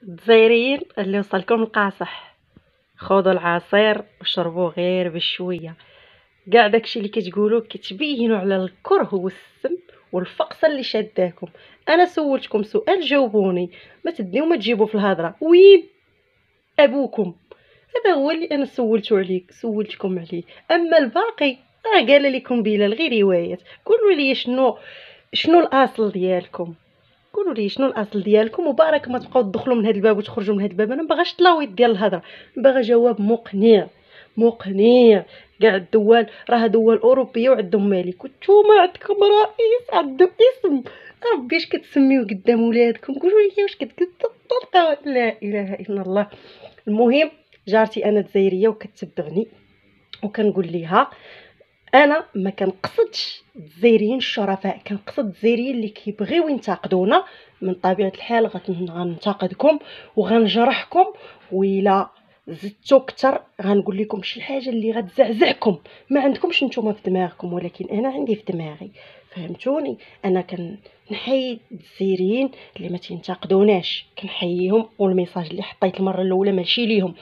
الجزائريين اللي وصلكم القاصح، خذوا العصير وشربوا غير بشويه. كاع داكشي اللي كتقولوا كتبينوا على الكره والسم والفقصه اللي شاداكم. انا سولتكم سؤال جاوبوني، ما تديو ما تجيبوا في الهضره. وين ابوكم؟ هذا هو اللي انا سولتكم عليه. اما الباقي قال لكم بلال غير روايات. قولوا لي شنو الاصل ديالكم؟ قولوا لي شنو الاصل ديالكم، وبارك ما تبقاو تدخلوا من هذا الباب وتخرجوا من هذا الباب. انا ما باغاش تلاويط ديال الهضره، باغا جواب مقنع. كاع الدول راه دول اوروبيه وعندهم ملك، وانتوما عندكم رئيس عنده اسم. ربي اش كتسميو قدام ولادكم؟ قولوا لي واش كتطلقوا؟ لا اله الا الله. المهم جارتي انا جزائريه وكتتبعني، وكنقول ليها انا ما كنقصدش الجزائريين الشرفاء، كنقصد الجزائريين اللي كيبغيو ينتقدونا. من طبيعه الحال غننتقدكم وغنجرحكم، وإلا زدتو كتر غنقول لكم شي حاجه اللي غتزعزعكم. ما عندكمش نتوما في دماغكم، ولكن انا عندي في دماغي. فهمتوني؟ انا كنحيي الجزائريين اللي ما تينتقدوناش، كنحييهم. والميساج اللي حطيت المره الاولى ماشي ليهم.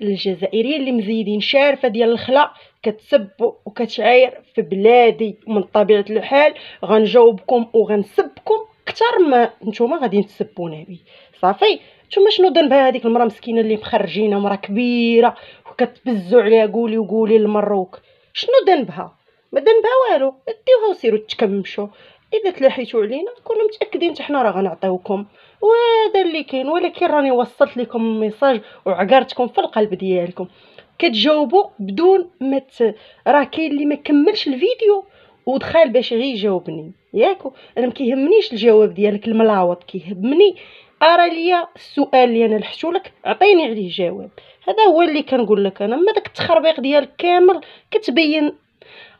الجزائريين اللي مزيدين شارفه ديال الخلا كتسب وكتعاير في بلادي، ومن طبيعه الحال غنجاوبكم وغنسبكم اكثر ما نتوما غادي تسبونا به. صافي. نتوما شنو ذنبها هذيك المراه مسكينه اللي مخرجينه، مراه كبيره وكتبزوا عليها قولي وقولي للمروك؟ شنو ذنبها؟ ما ذنبها والو. ديوها وسيروا تكمشوا. اذا تلاحيتوا علينا كونوا متاكدين حتى حنا راه غنعطيوكم، وهذا اللي كاين. ولكن راني وصلت لكم الميساج وعقرتكم في القلب ديالكم. كتجاوبوا بدون ما راه كاين اللي ما كملش الفيديو ودخل باش غير يجاوبني ياكو. انا ما كيهمنيش الجواب ديالك الملاوط، كيهمني ارى ليا السؤال اللي انا لحتو لك عطيني عليه جواب. هذا هو اللي كنقول لك انا. ما داك التخربيق ديالك كامل كتبين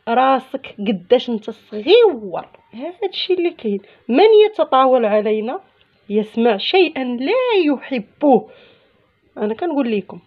راسك قداش انت صغيور. هذا الشيء اللي كاين. من يتطاول علينا يسمع شيئا لا يحبه. انا كنقول لكم